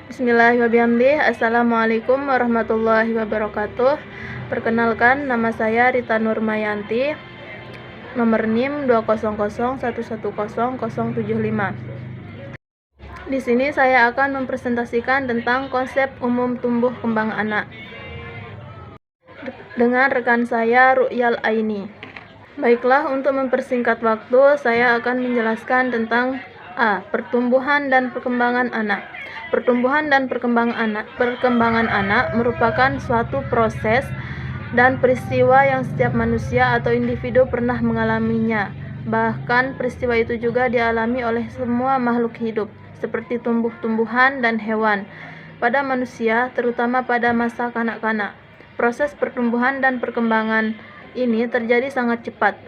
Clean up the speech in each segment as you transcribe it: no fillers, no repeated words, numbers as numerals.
Bismillahirrahmanirrahim. Assalamualaikum warahmatullahi wabarakatuh. Perkenalkan, nama saya Rita Nurmayanti, nomor NIM 20011100075. Di sini saya akan mempresentasikan tentang konsep umum tumbuh kembang anak dengan rekan saya Ru'yal Aini. Baiklah, untuk mempersingkat waktu, saya akan menjelaskan tentang pertumbuhan dan perkembangan anak. Pertumbuhan dan perkembangan anak merupakan suatu proses dan peristiwa yang setiap manusia atau individu pernah mengalaminya. Bahkan peristiwa itu juga dialami oleh semua makhluk hidup, seperti tumbuh-tumbuhan dan hewan. Pada manusia, terutama pada masa kanak-kanak, proses pertumbuhan dan perkembangan ini terjadi sangat cepat.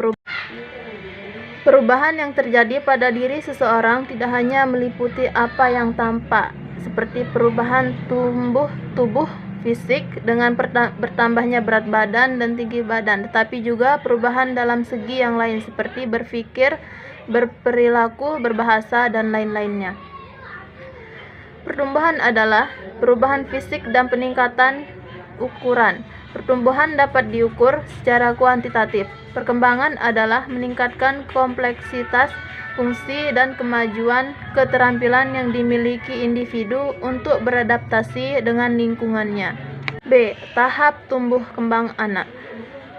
Perubahan yang terjadi pada diri seseorang tidak hanya meliputi apa yang tampak, seperti perubahan tubuh fisik dengan bertambahnya berat badan dan tinggi badan, tetapi juga perubahan dalam segi yang lain seperti berpikir, berperilaku, berbahasa, dan lain-lainnya. Pertumbuhan adalah perubahan fisik dan peningkatan ukuran. Pertumbuhan dapat diukur secara kuantitatif. Perkembangan adalah meningkatkan kompleksitas fungsi dan kemajuan keterampilan yang dimiliki individu untuk beradaptasi dengan lingkungannya. B. Tahap tumbuh kembang anak.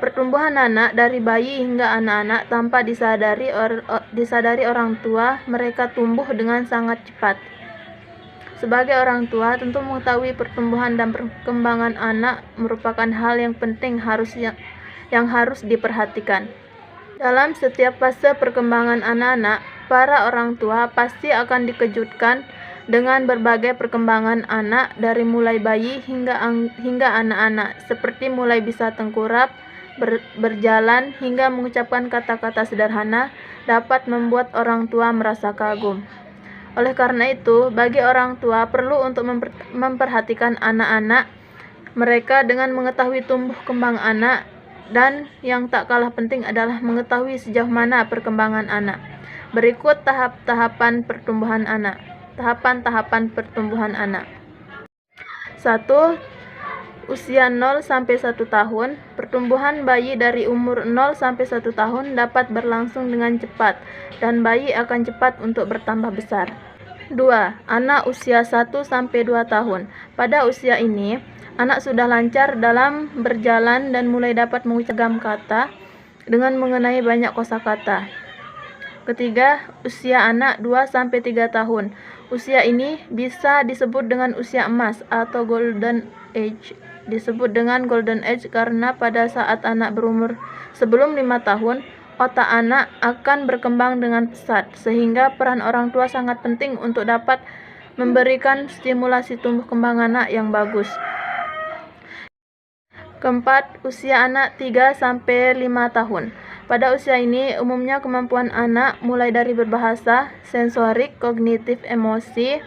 Pertumbuhan anak dari bayi hingga anak-anak tanpa disadari orang tua, mereka tumbuh dengan sangat cepat. Sebagai orang tua, tentu mengetahui pertumbuhan dan perkembangan anak merupakan hal yang penting yang harus diperhatikan. Dalam setiap fase perkembangan anak-anak, para orang tua pasti akan dikejutkan dengan berbagai perkembangan anak dari mulai bayi hingga anak-anak, seperti mulai bisa tengkurap, berjalan, hingga mengucapkan kata-kata sederhana dapat membuat orang tua merasa kagum. Oleh karena itu, bagi orang tua perlu untuk memperhatikan anak-anak mereka dengan mengetahui tumbuh kembang anak, dan yang tak kalah penting adalah mengetahui sejauh mana perkembangan anak. Berikut tahapan pertumbuhan anak. Tahapan pertumbuhan anak. 1. Usia 0 sampai 1 tahun. Pertumbuhan bayi dari umur 0 sampai 1 tahun dapat berlangsung dengan cepat, dan bayi akan cepat untuk bertambah besar. 2. Anak usia 1 sampai 2 tahun. Pada usia ini, anak sudah lancar dalam berjalan dan mulai dapat mengucapkan kata dengan mengenai banyak kosakata. Ketiga, usia anak 2 sampai 3 tahun. Usia ini bisa disebut dengan usia emas atau golden age. Disebut dengan golden age karena pada saat anak berumur sebelum 5 tahun, otak anak akan berkembang dengan pesat, sehingga peran orang tua sangat penting untuk dapat memberikan stimulasi tumbuh kembang anak yang bagus. Keempat, usia anak 3 sampai 5 tahun. Pada usia ini, umumnya kemampuan anak mulai dari berbahasa, sensorik, kognitif, emosi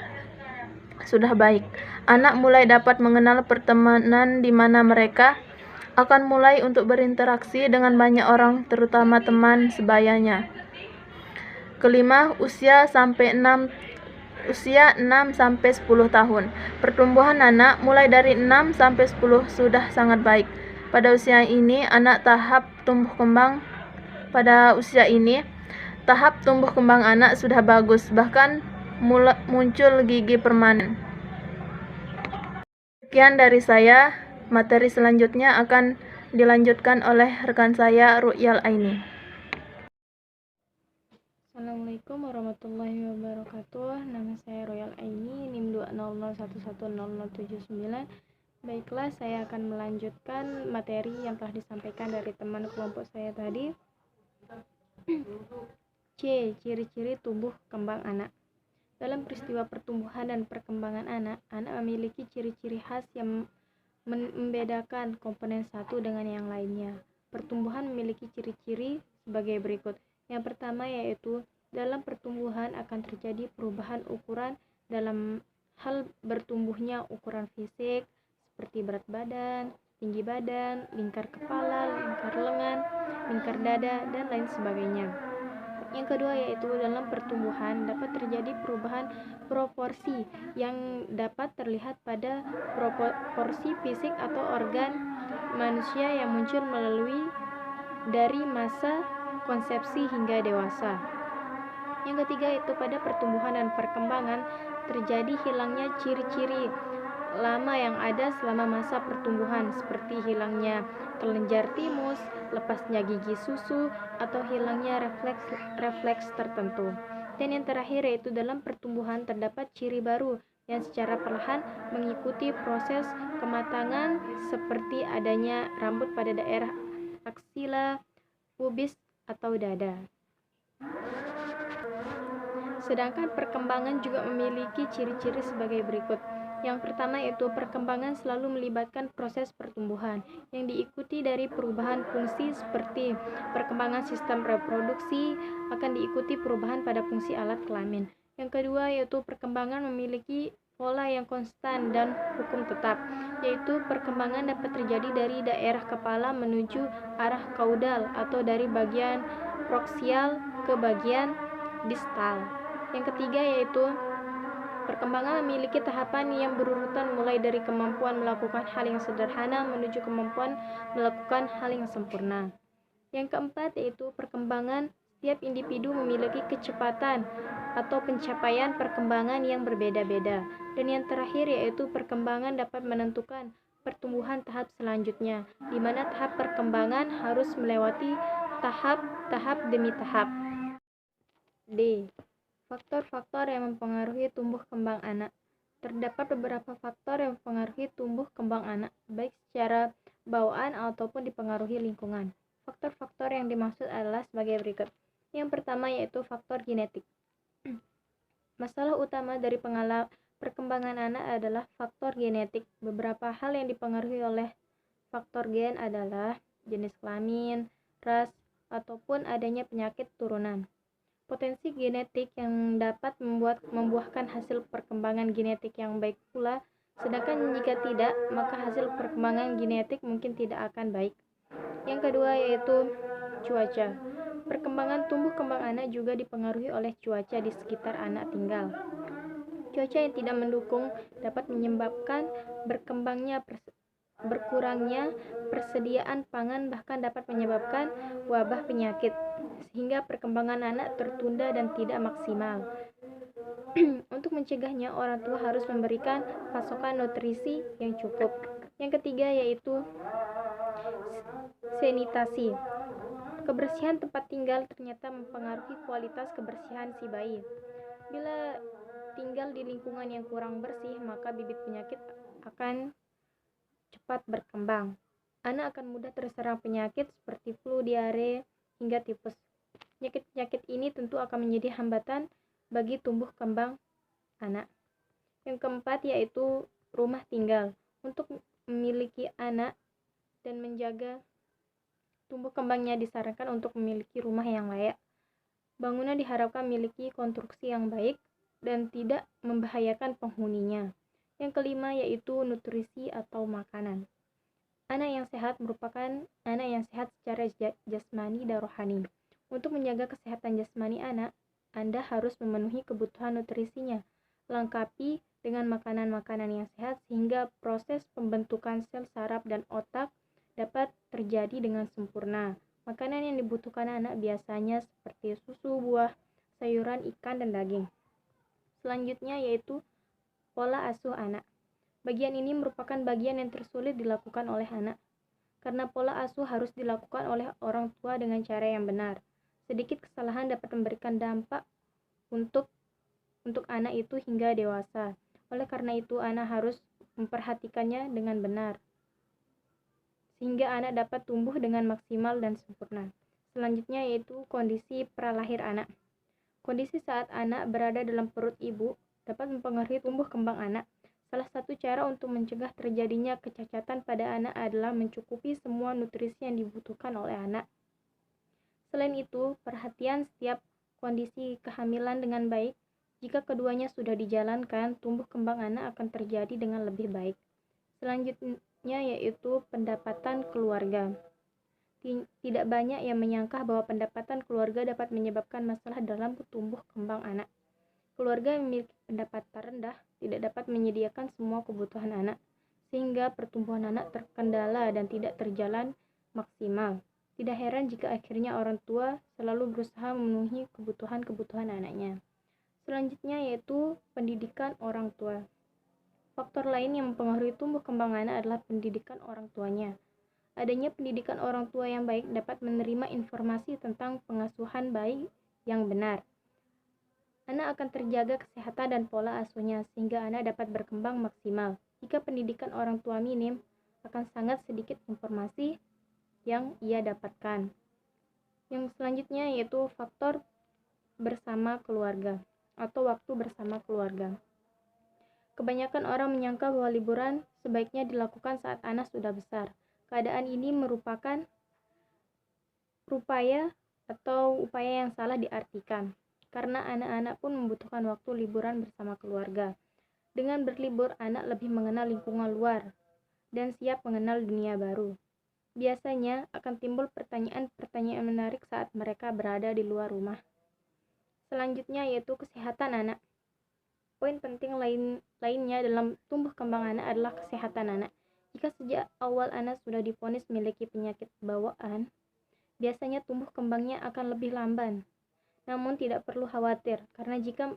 sudah baik. Anak mulai dapat mengenal pertemanan di mana mereka akan mulai untuk berinteraksi dengan banyak orang, terutama teman sebayanya. Kelima, usia 6 sampai 10 tahun. Pertumbuhan anak mulai dari 6 sampai 10 sudah sangat baik. Pada usia ini, tahap tumbuh kembang anak sudah bagus, bahkan muncul gigi permanen. Sekian dari saya. Materi selanjutnya akan dilanjutkan oleh rekan saya Ru'yal Aini. Assalamualaikum warahmatullahi wabarakatuh. Nama saya Ru'yal Aini, NIM 200111079. Baiklah, saya akan melanjutkan materi yang telah disampaikan dari teman kelompok saya tadi. C. Ciri-ciri tumbuh kembang anak. Dalam peristiwa pertumbuhan dan perkembangan anak memiliki ciri-ciri khas yang membedakan komponen satu dengan yang lainnya. Pertumbuhan memiliki ciri-ciri sebagai berikut. Yang pertama yaitu dalam pertumbuhan akan terjadi perubahan ukuran dalam hal bertumbuhnya ukuran fisik seperti berat badan, tinggi badan, lingkar kepala, lingkar lengan, lingkar dada, dan lain sebagainya. Yang kedua yaitu dalam pertumbuhan dapat terjadi perubahan proporsi yang dapat terlihat pada proporsi fisik atau organ manusia yang muncul melalui dari masa konsepsi hingga dewasa. Yang ketiga yaitu pada pertumbuhan dan perkembangan terjadi hilangnya ciri-ciri lama yang ada selama masa pertumbuhan seperti hilangnya kelenjar timus, lepasnya gigi susu, atau hilangnya refleks tertentu. Dan yang terakhir yaitu dalam pertumbuhan terdapat ciri baru yang secara perlahan mengikuti proses kematangan seperti adanya rambut pada daerah aksila, pubis, atau dada. Sedangkan perkembangan juga memiliki ciri-ciri sebagai berikut. Yang pertama yaitu perkembangan selalu melibatkan proses pertumbuhan yang diikuti dari perubahan fungsi seperti perkembangan sistem reproduksi akan diikuti perubahan pada fungsi alat kelamin. Yang kedua yaitu perkembangan memiliki pola yang konstan dan hukum tetap, yaitu perkembangan dapat terjadi dari daerah kepala menuju arah kaudal atau dari bagian proksial ke bagian distal. Yang ketiga yaitu perkembangan memiliki tahapan yang berurutan mulai dari kemampuan melakukan hal yang sederhana menuju kemampuan melakukan hal yang sempurna. Yang keempat yaitu perkembangan setiap individu memiliki kecepatan atau pencapaian perkembangan yang berbeda-beda. Dan yang terakhir yaitu perkembangan dapat menentukan pertumbuhan tahap selanjutnya, di mana tahap perkembangan harus melewati tahap demi tahap. D. Faktor-faktor yang mempengaruhi tumbuh kembang anak. Terdapat beberapa faktor yang mempengaruhi tumbuh kembang anak, baik secara bawaan ataupun dipengaruhi lingkungan. Faktor-faktor yang dimaksud adalah sebagai berikut. Yang pertama yaitu faktor genetik. Masalah utama dari perkembangan anak adalah faktor genetik. Beberapa hal yang dipengaruhi oleh faktor gen adalah jenis kelamin, ras, ataupun adanya penyakit turunan. Potensi genetik yang dapat membuahkan hasil perkembangan genetik yang baik pula, sedangkan jika tidak, maka hasil perkembangan genetik mungkin tidak akan baik. Yang kedua yaitu cuaca. Perkembangan tumbuh kembang anak juga dipengaruhi oleh cuaca di sekitar anak tinggal. Cuaca yang tidak mendukung dapat menyebabkan berkurangnya persediaan pangan, bahkan dapat menyebabkan wabah penyakit, sehingga perkembangan anak tertunda dan tidak maksimal. Untuk mencegahnya, orang tua harus memberikan pasokan nutrisi yang cukup. Yang ketiga yaitu sanitasi. Kebersihan tempat tinggal ternyata mempengaruhi kualitas kebersihan si bayi. Bila tinggal di lingkungan yang kurang bersih, maka bibit penyakit akan cepat berkembang. Anak akan mudah terserang penyakit seperti flu, diare, hingga tipes. Penyakit-penyakit ini tentu akan menjadi hambatan bagi tumbuh kembang anak. Yang keempat yaitu rumah tinggal. Untuk memiliki anak dan menjaga tumbuh kembangnya disarankan untuk memiliki rumah yang layak. Bangunan diharapkan memiliki konstruksi yang baik dan tidak membahayakan penghuninya. Yang kelima yaitu nutrisi atau makanan. Anak yang sehat merupakan anak yang sehat secara jasmani dan rohani. Untuk menjaga kesehatan jasmani anak, Anda harus memenuhi kebutuhan nutrisinya, lengkapi dengan makanan-makanan yang sehat sehingga proses pembentukan sel saraf dan otak dapat terjadi dengan sempurna. Makanan yang dibutuhkan anak biasanya seperti susu, buah, sayuran, ikan, dan daging. Selanjutnya yaitu pola asuh anak. Bagian ini merupakan bagian yang tersulit dilakukan oleh anak, karena pola asuh harus dilakukan oleh orang tua dengan cara yang benar. Sedikit kesalahan dapat memberikan dampak untuk anak itu hingga dewasa. Oleh karena itu, anak harus memperhatikannya dengan benar, sehingga anak dapat tumbuh dengan maksimal dan sempurna. Selanjutnya yaitu kondisi pralahir anak. Kondisi saat anak berada dalam perut ibu dapat mempengaruhi tumbuh kembang anak. Salah satu cara untuk mencegah terjadinya kecacatan pada anak adalah mencukupi semua nutrisi yang dibutuhkan oleh anak. Selain itu, perhatian setiap kondisi kehamilan dengan baik. Jika keduanya sudah dijalankan, tumbuh kembang anak akan terjadi dengan lebih baik. Selanjutnya yaitu pendapatan keluarga. Tidak banyak yang menyangka bahwa pendapatan keluarga dapat menyebabkan masalah dalam tumbuh kembang anak. Keluarga yang memiliki pendapatan rendah tidak dapat menyediakan semua kebutuhan anak, sehingga pertumbuhan anak terkendala dan tidak terjalan maksimal. Tidak heran jika akhirnya orang tua selalu berusaha memenuhi kebutuhan-kebutuhan anaknya. Selanjutnya yaitu pendidikan orang tua. Faktor lain yang mempengaruhi tumbuh kembang anak adalah pendidikan orang tuanya. Adanya pendidikan orang tua yang baik dapat menerima informasi tentang pengasuhan bayi yang benar. Anak akan terjaga kesehatan dan pola asuhnya sehingga anak dapat berkembang maksimal. Jika pendidikan orang tua minim, akan sangat sedikit informasi yang ia dapatkan. Yang selanjutnya yaitu faktor bersama keluarga atau waktu bersama keluarga. Kebanyakan orang menyangka bahwa liburan sebaiknya dilakukan saat anak sudah besar. Keadaan ini merupakan upaya yang salah diartikan, karena anak-anak pun membutuhkan waktu liburan bersama keluarga. Dengan berlibur, anak lebih mengenal lingkungan luar dan siap mengenal dunia baru. Biasanya akan timbul pertanyaan-pertanyaan menarik saat mereka berada di luar rumah. Selanjutnya yaitu kesehatan anak. Poin penting lainnya dalam tumbuh kembang anak adalah kesehatan anak. Jika sejak awal anak sudah divonis memiliki penyakit bawaan, biasanya tumbuh kembangnya akan lebih lamban. Namun tidak perlu khawatir, karena jika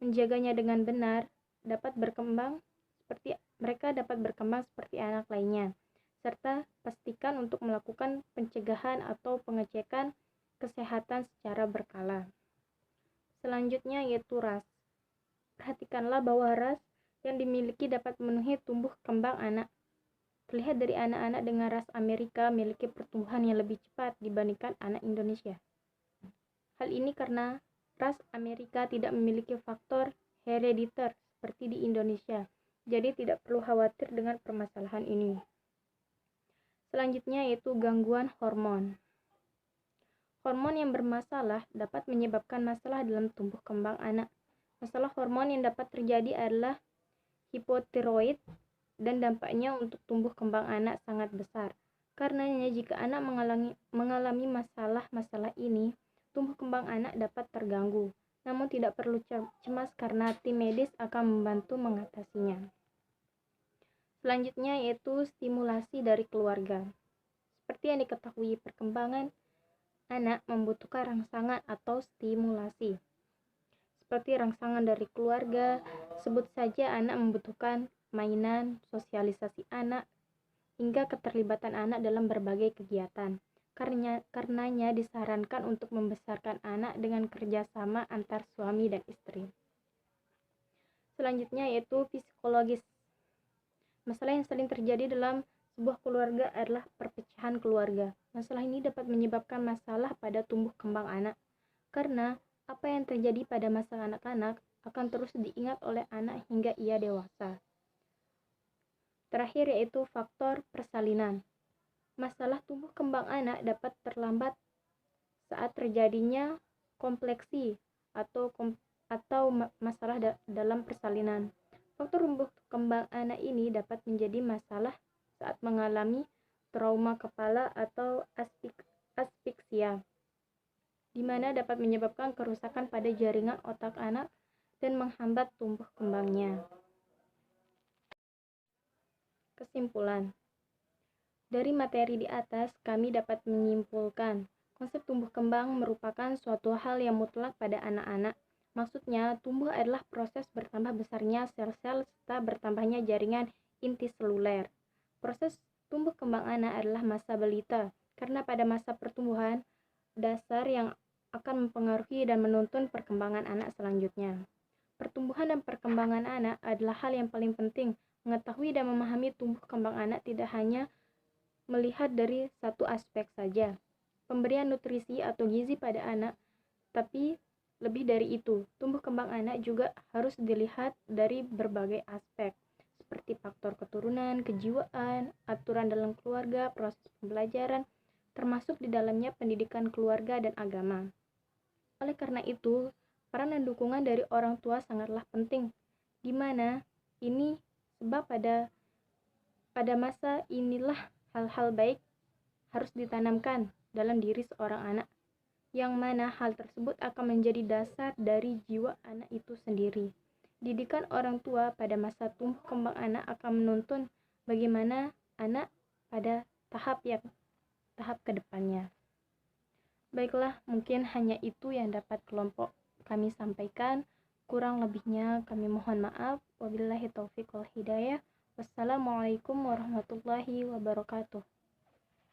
menjaganya dengan benar, mereka dapat berkembang seperti anak lainnya. Serta pastikan untuk melakukan pencegahan atau pengecekan kesehatan secara berkala. Selanjutnya yaitu ras. Perhatikanlah bahwa ras yang dimiliki dapat memenuhi tumbuh kembang anak. Terlihat dari anak-anak dengan ras Amerika memiliki pertumbuhan yang lebih cepat dibandingkan anak Indonesia. Hal ini karena ras Amerika tidak memiliki faktor herediter seperti di Indonesia, jadi tidak perlu khawatir dengan permasalahan ini. Selanjutnya yaitu gangguan hormon. Hormon yang bermasalah dapat menyebabkan masalah dalam tumbuh kembang anak. Masalah hormon yang dapat terjadi adalah hipotiroid, dan dampaknya untuk tumbuh kembang anak sangat besar. Karenanya jika anak mengalami masalah-masalah ini, tumbuh kembang anak dapat terganggu. Namun tidak perlu cemas karena tim medis akan membantu mengatasinya. Selanjutnya yaitu stimulasi dari keluarga. Seperti yang diketahui, perkembangan anak membutuhkan rangsangan atau stimulasi. Seperti rangsangan dari keluarga, sebut saja anak membutuhkan mainan, sosialisasi anak, hingga keterlibatan anak dalam berbagai kegiatan. Karenanya disarankan untuk membesarkan anak dengan kerjasama antar suami dan istri. Selanjutnya yaitu psikologis. Masalah yang sering terjadi dalam sebuah keluarga adalah perpecahan keluarga. Masalah ini dapat menyebabkan masalah pada tumbuh kembang anak, karena apa yang terjadi pada masa anak-anak akan terus diingat oleh anak hingga ia dewasa. Terakhir yaitu faktor persalinan. Masalah tumbuh kembang anak dapat terlambat saat terjadinya kompleksi atau masalah dalam persalinan. Faktor tumbuh kembang anak ini dapat menjadi masalah saat mengalami trauma kepala atau aspeksia, di mana dapat menyebabkan kerusakan pada jaringan otak anak dan menghambat tumbuh kembangnya. Kesimpulan. Dari materi di atas, kami dapat menyimpulkan konsep tumbuh kembang merupakan suatu hal yang mutlak pada anak-anak. Maksudnya, tumbuh adalah proses bertambah besarnya sel-sel serta bertambahnya jaringan inti seluler. Proses tumbuh kembang anak adalah masa balita, karena pada masa pertumbuhan dasar yang akan mempengaruhi dan menuntun perkembangan anak selanjutnya. Pertumbuhan dan perkembangan anak adalah hal yang paling penting. Mengetahui dan memahami tumbuh kembang anak tidak hanya melihat dari satu aspek saja, pemberian nutrisi atau gizi pada anak, tapi lebih dari itu, tumbuh kembang anak juga harus dilihat dari berbagai aspek, seperti faktor keturunan, kejiwaan, aturan dalam keluarga, proses pembelajaran, termasuk di dalamnya pendidikan keluarga dan agama. Oleh karena itu, peran dan dukungan dari orang tua sangatlah penting, di mana ini sebab pada masa inilah hal-hal harus ditanamkan dalam diri seorang anak, yang mana hal tersebut akan menjadi dasar dari jiwa anak itu sendiri. Didikan orang tua pada masa tumbuh kembang anak akan menuntun bagaimana anak pada tahap kedepannya. Baiklah, mungkin hanya itu yang dapat kelompok kami sampaikan. Kurang lebihnya kami mohon maaf. Wabillahi taufiq wal hidayah. Wassalamualaikum warahmatullahi wabarakatuh.